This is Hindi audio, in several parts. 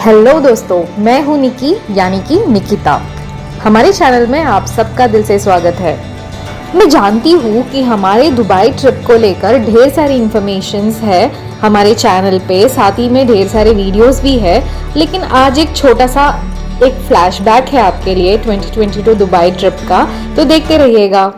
हेलो दोस्तों, मैं हूं निकी यानी कि निकिता। हमारे चैनल में आप सबका दिल से स्वागत है। मैं जानती हूं कि हमारे दुबई ट्रिप को लेकर ढेर सारी इन्फॉर्मेशंस है हमारे चैनल पे, साथ ही में ढेर सारे वीडियोस भी है। लेकिन आज एक छोटा सा एक फ्लैशबैक है आपके लिए 2022 दुबई ट्रिप का, तो देखते रहिएगा।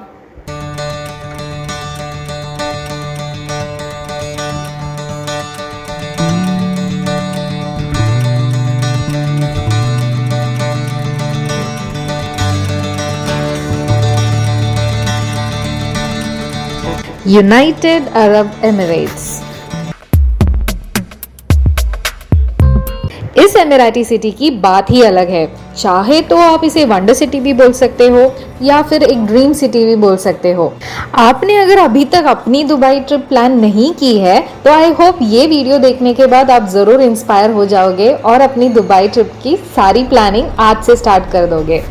United Arab Emirates. इस एमिराती सिटी की बात ही अलग है। चाहे तो आप इसे वंडर सिटी भी बोल सकते हो या फिर एक ड्रीम सिटी भी बोल सकते हो। आपने अगर अभी तक अपनी दुबई ट्रिप प्लान नहीं की है तो आई होप ये वीडियो देखने के बाद आप जरूर इंस्पायर हो जाओगे और अपनी दुबई ट्रिप की सारी प्लानिंग आज से स्टार्ट कर दोगे।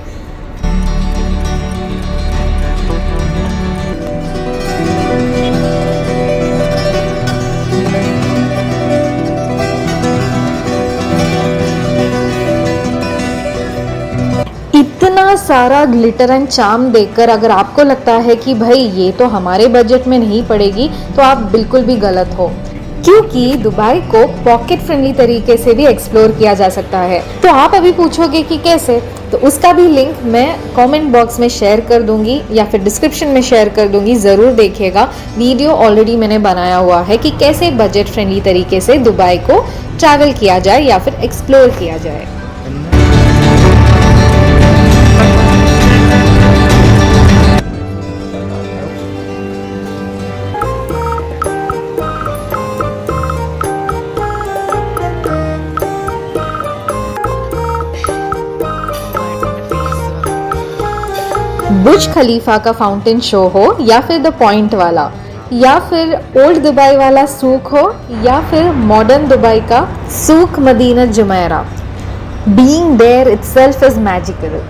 इतना सारा ग्लिटर एंड चार्म देखकर अगर आपको लगता है कि भाई ये तो हमारे बजट में नहीं पड़ेगी, तो आप बिल्कुल भी गलत हो, क्योंकि दुबई को पॉकेट फ्रेंडली तरीके से भी एक्सप्लोर किया जा सकता है। तो आप अभी पूछोगे कि कैसे, तो उसका भी लिंक मैं कमेंट बॉक्स में शेयर कर दूंगी या फिर डिस्क्रिप्शन में शेयर कर दूंगी। ज़रूर देखिएगा, वीडियो ऑलरेडी मैंने बनाया हुआ है कि कैसे बजट फ्रेंडली तरीके से दुबई को ट्रैवल किया जाए या फिर एक्सप्लोर किया जाए। बुर्ज खलीफा का फाउंटेन शो हो या फिर द पॉइंट वाला, या फिर ओल्ड दुबई वाला सूक हो, या फिर मॉडर्न दुबई का Souk Madinat Jumeirah, being there itself is magical.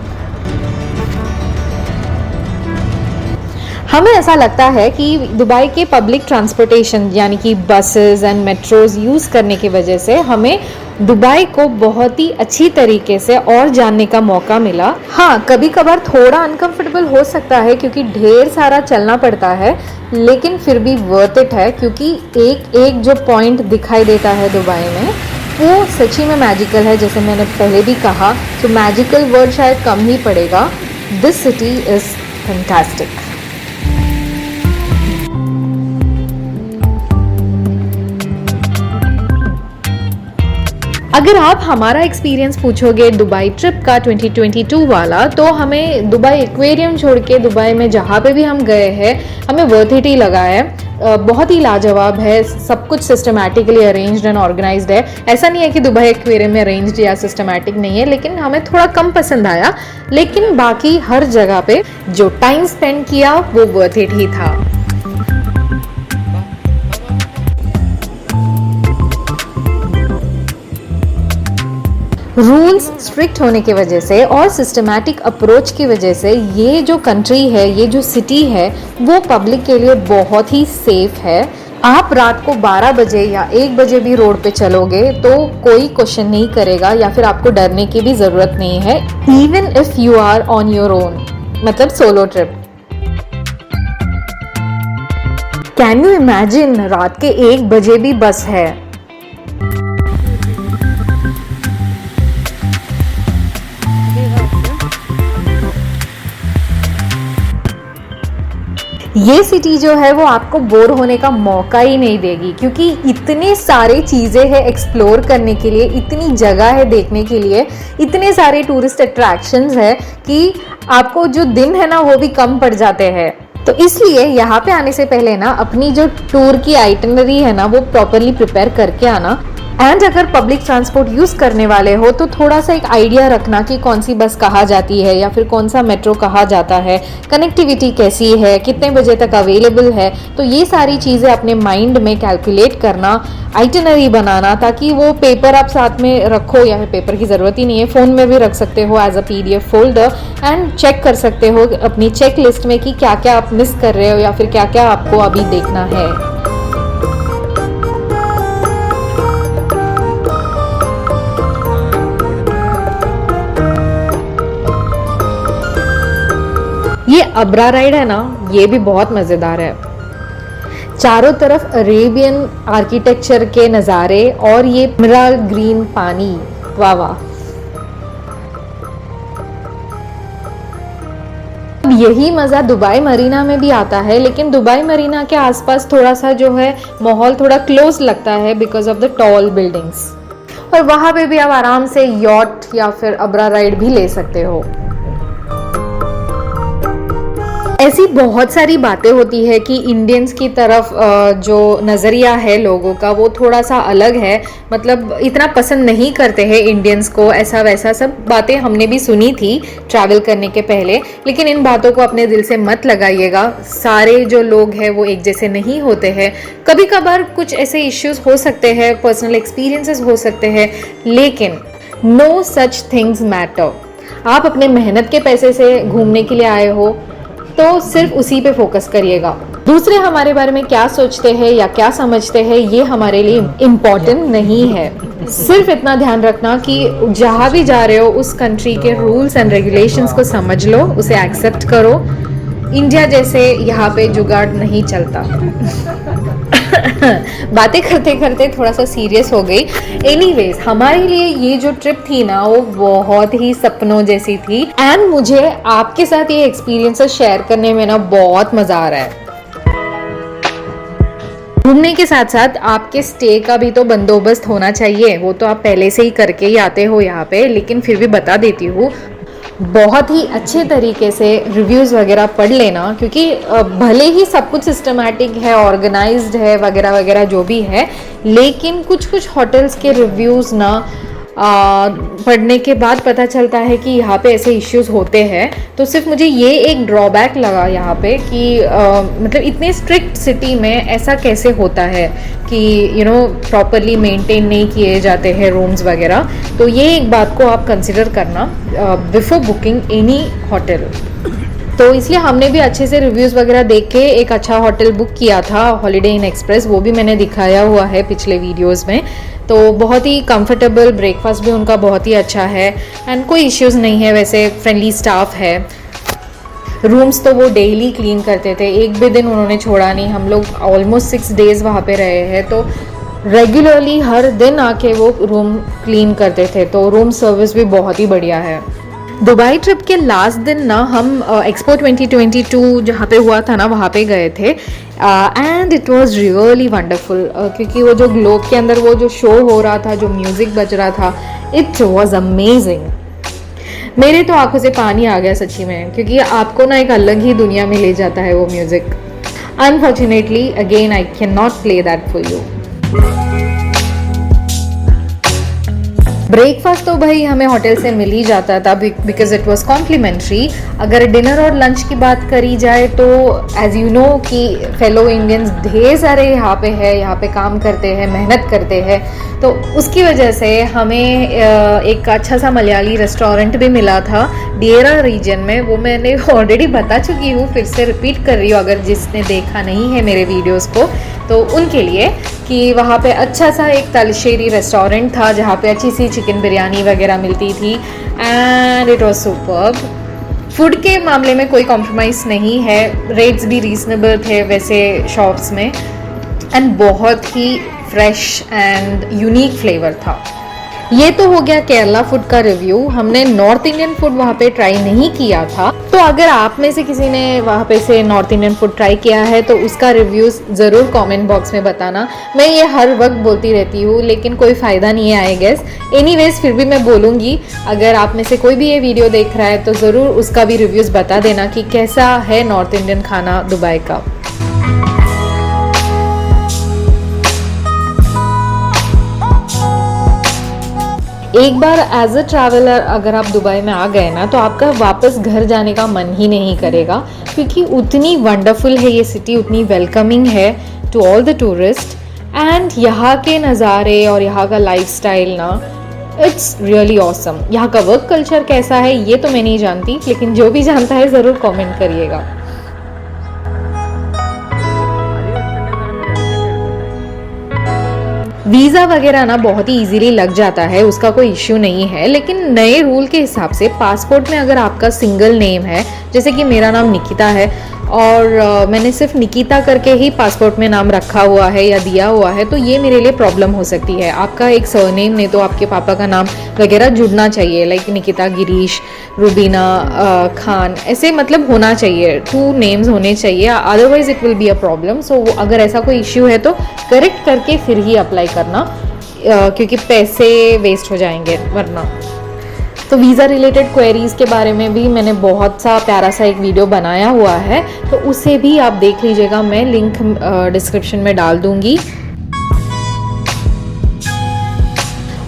हमें ऐसा लगता है कि दुबई के पब्लिक ट्रांसपोर्टेशन यानी कि बसेस एंड मेट्रोज यूज़ करने की वजह से हमें दुबई को बहुत ही अच्छी तरीके से और जानने का मौका मिला। हाँ, कभी कभार थोड़ा अनकंफर्टेबल हो सकता है क्योंकि ढेर सारा चलना पड़ता है, लेकिन फिर भी वर्थ इट है, क्योंकि एक एक जो पॉइंट दिखाई देता है दुबई में वो सच्ची में मैजिकल है। जैसे मैंने पहले भी कहा, तो मैजिकल वर्ड शायद कम ही पड़ेगा। This city is fantastic. अगर आप हमारा एक्सपीरियंस पूछोगे दुबई ट्रिप का 2022 वाला, तो हमें दुबई एक्वेरियम छोड़ के दुबई में जहाँ पे भी हम गए हैं हमें वर्थ इट ही लगा है। बहुत ही लाजवाब है, सब कुछ सिस्टमैटिकली अरेंज्ड एंड ऑर्गेनाइज्ड है। ऐसा नहीं है कि दुबई एक्वेरियम में अरेंज्ड या सिस्टमैटिक नहीं है, लेकिन हमें थोड़ा कम पसंद आया। लेकिन बाकी हर जगह पे जो टाइम स्पेंड किया वो वर्थ इट ही था। रूल्स स्ट्रिक्ट होने की वजह से और सिस्टमैटिक अप्रोच की वजह से ये जो कंट्री है, ये जो सिटी है, वो पब्लिक के लिए बहुत ही सेफ है। आप रात को 12 बजे या 1 बजे भी रोड पे चलोगे तो कोई क्वेश्चन नहीं करेगा या फिर आपको डरने की भी ज़रूरत नहीं है, even if you are on your own, मतलब solo trip. Can you imagine, रात के 1 बजे भी बस है। ये सिटी जो है वो आपको बोर होने का मौका ही नहीं देगी, क्योंकि इतने सारे चीज़ें हैं एक्सप्लोर करने के लिए, इतनी जगह है देखने के लिए, इतने सारे टूरिस्ट अट्रैक्शंस है कि आपको जो दिन है ना वो भी कम पड़ जाते हैं। तो इसलिए यहाँ पे आने से पहले ना अपनी जो टूर की आइटनरी है ना वो प्रॉपरली प्रिपेयर करके आना। एंड अगर पब्लिक ट्रांसपोर्ट यूज़ करने वाले हो तो थोड़ा सा एक आइडिया रखना कि कौन सी बस कहाँ जाती है या फिर कौन सा मेट्रो कहाँ जाता है, कनेक्टिविटी कैसी है, कितने बजे तक अवेलेबल है। तो ये सारी चीज़ें अपने माइंड में कैलकुलेट करना, आइटनरी बनाना, ताकि वो पेपर आप साथ में रखो, या फिर पेपर की ज़रूरत ही नहीं है, फ़ोन में भी रख सकते हो as a PDF folder, and check कर सकते हो अपनी चेक लिस्ट में कि क्या क्या आप मिस कर रहे हो या फिर क्या क्या आपको अभी देखना है। अब्रा राइड है ना, ये भी बहुत मज़ेदार है। चारों तरफ अरेबियन आर्किटेक्चर के नज़ारे और ये एमराल्ड ग्रीन पानी, वाह वाह। यही मज़ा दुबई मरीना में भी आता है, लेकिन दुबई मरीना के आसपास थोड़ा सा जो है माहौल थोड़ा क्लोज लगता है because of the tall buildings. और वहाँ पे भी आप आराम से यॉट या फिर अब्रा राइड भी ले सकते हो। ऐसी बहुत सारी बातें होती है कि इंडियंस की तरफ जो नज़रिया है लोगों का वो थोड़ा सा अलग है, मतलब इतना पसंद नहीं करते हैं इंडियंस को, ऐसा वैसा सब बातें हमने भी सुनी थी ट्रैवल करने के पहले। लेकिन इन बातों को अपने दिल से मत लगाइएगा, सारे जो लोग हैं वो एक जैसे नहीं होते हैं। कभी कभार कुछ ऐसे इश्यूज हो सकते हैं, पर्सनल एक्सपीरियंसेस हो सकते हैं, लेकिन नो सच थिंग्स मैटर। आप अपने मेहनत के पैसे से घूमने के लिए आए हो तो सिर्फ उसी पे फोकस करिएगा। दूसरे हमारे बारे में क्या सोचते हैं या क्या समझते हैं ये हमारे लिए इम्पोर्टेंट नहीं है। सिर्फ इतना ध्यान रखना कि जहाँ भी जा रहे हो उस कंट्री के रूल्स एंड रेगुलेशंस को समझ लो, उसे एक्सेप्ट करो। इंडिया जैसे यहाँ पे जुगाड़ नहीं चलता। बातें करते करते थोड़ा सा सीरियस हो गई। एनीवेज, हमारे लिए ये जो ट्रिप थी ना वो बहुत ही सपनों जैसी थी एंड मुझे आपके साथ ये एक्सपीरियंसेस शेयर करने में ना बहुत मजा आ रहा है। घूमने के साथ साथ आपके स्टे का भी तो बंदोबस्त होना चाहिए, वो तो आप पहले से ही करके ही आते हो यहाँ पे, लेकिन फिर भी बता देती हूँ, बहुत ही अच्छे तरीके से रिव्यूज़ वगैरह पढ़ लेना, क्योंकि भले ही सब कुछ सिस्टमैटिक है, ऑर्गेनाइज्ड है वगैरह वगैरह जो भी है, लेकिन कुछ कुछ होटल्स के रिव्यूज़ ना पढ़ने के बाद पता चलता है कि यहाँ पे ऐसे इश्यूज होते हैं। तो सिर्फ मुझे ये एक ड्रॉबैक लगा यहाँ पे कि मतलब इतने स्ट्रिक्ट सिटी में ऐसा कैसे होता है कि प्रॉपरली मेंटेन नहीं किए जाते हैं रूम्स वगैरह। तो ये एक बात को आप कंसिडर करना बिफोर बुकिंग एनी होटल। तो इसलिए हमने भी अच्छे से रिव्यूज़ वगैरह देख के एक अच्छा होटल बुक किया था, हॉलीडे इन एक्सप्रेस, वो भी मैंने दिखाया हुआ है पिछले वीडियोस में। तो बहुत ही कंफर्टेबल, ब्रेकफास्ट भी उनका बहुत ही अच्छा है एंड कोई इश्यूज़ नहीं है, वैसे फ्रेंडली स्टाफ है। रूम्स तो वो डेली क्लीन करते थे, एक भी दिन उन्होंने छोड़ा नहीं। हम लोग ऑलमोस्ट 6 डेज़ वहाँ पे रहे हैं, तो रेगुलरली हर दिन आके वो रूम क्लीन करते थे। तो रूम सर्विस भी बहुत ही बढ़िया है। दुबई ट्रिप के लास्ट दिन ना हम एक्सपो 2022 जहाँ पे हुआ था ना वहाँ पे गए थे and it was really wonderful, क्योंकि वो जो ग्लोब के अंदर वो जो शो हो रहा था, जो म्यूज़िक बज रहा था, इट वाज अमेजिंग। मेरे तो आंखों से पानी आ गया सच्ची में, क्योंकि आपको ना एक अलग ही दुनिया में ले जाता है वो music. Unfortunately again I can not play that for you. Breakfast तो भाई हमें होटल से मिल ही जाता था बिकॉज इट वाज कॉम्प्लीमेंट्री। अगर डिनर और लंच की बात करी जाए तो एज यू नो कि फेलो इंडियंस ढेर सारे यहाँ पे है, यहाँ पे काम करते हैं, मेहनत करते हैं, तो उसकी वजह से हमें एक अच्छा सा मलयाली रेस्टोरेंट भी मिला था डिएरा रीजन में। वो मैंने ऑलरेडी बता चुकी हूँ, फिर से रिपीट कर रही हूँ अगर जिसने देखा नहीं है मेरे वीडियोज़ को तो उनके लिए, कि वहाँ पे अच्छा सा एक तलशेरी रेस्टोरेंट था जहाँ पे अच्छी सी चिकन बिरयानी वगैरह मिलती थी and it was superb. Food के मामले में कोई कॉम्प्रोमाइज़ नहीं है, रेट्स भी रीजनेबल थे वैसे शॉप्स में एंड बहुत ही फ्रेश एंड यूनिक फ्लेवर था। ये तो हो गया केरला फूड का रिव्यू। हमने नॉर्थ इंडियन फूड वहाँ पे ट्राई नहीं किया था, तो अगर आप में से किसी ने वहाँ पे से नॉर्थ इंडियन फूड ट्राई किया है तो उसका रिव्यूज़ ज़रूर कमेंट बॉक्स में बताना। मैं ये हर वक्त बोलती रहती हूँ लेकिन कोई फ़ायदा नहीं है आई गेस। एनीवेज फिर भी मैं बोलूँगी, अगर आप में से कोई भी ये वीडियो देख रहा है तो ज़रूर उसका भी रिव्यूज़ बता देना कि कैसा है नॉर्थ इंडियन खाना दुबई का। एक बार एज अ ट्रैवलर अगर आप दुबई में आ गए ना तो आपका वापस घर जाने का मन ही नहीं करेगा, क्योंकि उतनी वंडरफुल है ये सिटी, उतनी वेलकमिंग है to all the tourist and यहाँ के नज़ारे और यहाँ का लाइफस्टाइल ना इट्स रियली ऑसम। यहाँ का वर्क कल्चर कैसा है ये तो मैं नहीं जानती, लेकिन जो भी जानता है ज़रूर कमेंट करिएगा। वीज़ा वगैरह ना बहुत ही इजीली लग जाता है, उसका कोई इश्यू नहीं है। लेकिन नए रूल के हिसाब से पासपोर्ट में अगर आपका सिंगल नेम है, जैसे कि मेरा नाम निकिता है और मैंने सिर्फ निकिता करके ही पासपोर्ट में नाम रखा हुआ है या दिया हुआ है, तो ये मेरे लिए प्रॉब्लम हो सकती है। आपका एक सरनेम नहीं तो आपके पापा का नाम वगैरह जुड़ना चाहिए, लाइक निकिता गिरीश, रुबीना खान, ऐसे मतलब होना चाहिए, 2 नेम्स होने चाहिए, otherwise it will be a problem. So अगर ऐसा कोई इश्यू है तो करेक्ट करके फिर ही अप्लाई करना, क्योंकि पैसे वेस्ट हो जाएंगे वरना। तो वीज़ा रिलेटेड क्वेरीज़ के बारे में भी मैंने बहुत सा प्यारा सा एक वीडियो बनाया हुआ है, तो उसे भी आप देख लीजिएगा, मैं लिंक डिस्क्रिप्शन में डाल दूँगी।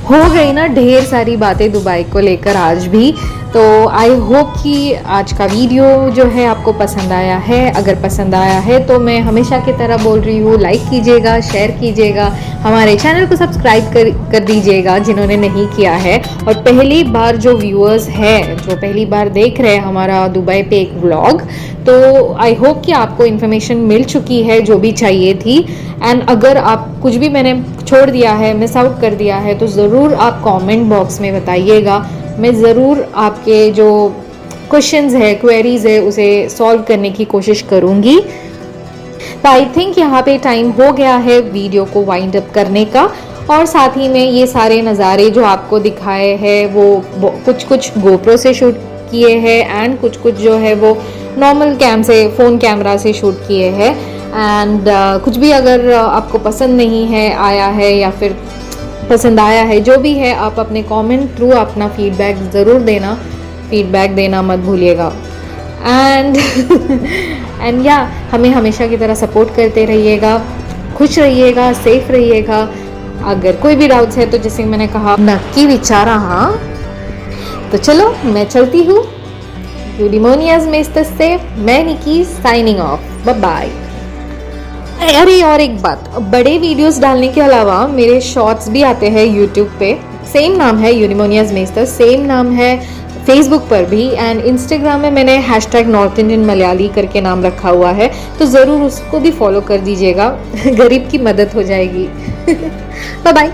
हो गई ना ढेर सारी बातें दुबई को लेकर आज भी। तो आई होप कि आज का वीडियो जो है आपको पसंद आया है। अगर पसंद आया है तो मैं हमेशा की तरह बोल रही हूँ, लाइक कीजिएगा, शेयर कीजिएगा, हमारे चैनल को सब्सक्राइब कर दीजिएगा जिन्होंने नहीं किया है। और पहली बार जो व्यूअर्स हैं, जो पहली बार देख रहे हैं हमारा दुबई पे एक व्लॉग, तो आई होप कि आपको इन्फॉर्मेशन मिल चुकी है जो भी चाहिए थी। एंड अगर आप कुछ भी मैंने छोड़ दिया है, मिस आउट कर दिया है, तो ज़रूर आप कमेंट बॉक्स में बताइएगा। मैं ज़रूर आपके जो क्वेश्चंस है, क्वेरीज़ है, उसे सॉल्व करने की कोशिश करूँगी। तो आई थिंक यहाँ पे टाइम हो गया है वीडियो को वाइंड अप करने का। और साथ ही में ये सारे नज़ारे जो आपको दिखाए हैं वो कुछ गोप्रो से शूट किए हैं एंड कुछ जो है वो नॉर्मल फ़ोन कैमरा से शूट किए हैं। एंड कुछ भी अगर आपको पसंद नहीं है आया है या फिर पसंद आया है, जो भी है, आप अपने कमेंट थ्रू अपना फीडबैक ज़रूर देना, फीडबैक देना मत भूलिएगा। एंड या हमें हमेशा की तरह सपोर्ट करते रहिएगा, खुश रहिएगा, सेफ रहिएगा। अगर कोई भी डाउट्स है तो जैसे मैंने कहा नक्की विचारा। हाँ, तो चलो मैं चलती हूँ। यूनिमोनियाज मेस्टस से मैं निकी साइनिंग ऑफ, बाय बाय। अरे और एक बात, बड़े वीडियोस डालने के अलावा मेरे शॉर्ट्स भी आते हैं यूट्यूब पे, सेम नाम है यूनिमोनियाज मेस्टस, सेम नाम है फेसबुक पर भी, एंड इंस्टाग्राम में मैंने #नॉर्थ इंडियन मलयाली करके नाम रखा हुआ है, तो ज़रूर उसको भी फॉलो कर दीजिएगा। गरीब की मदद हो जाएगी। Bye bye.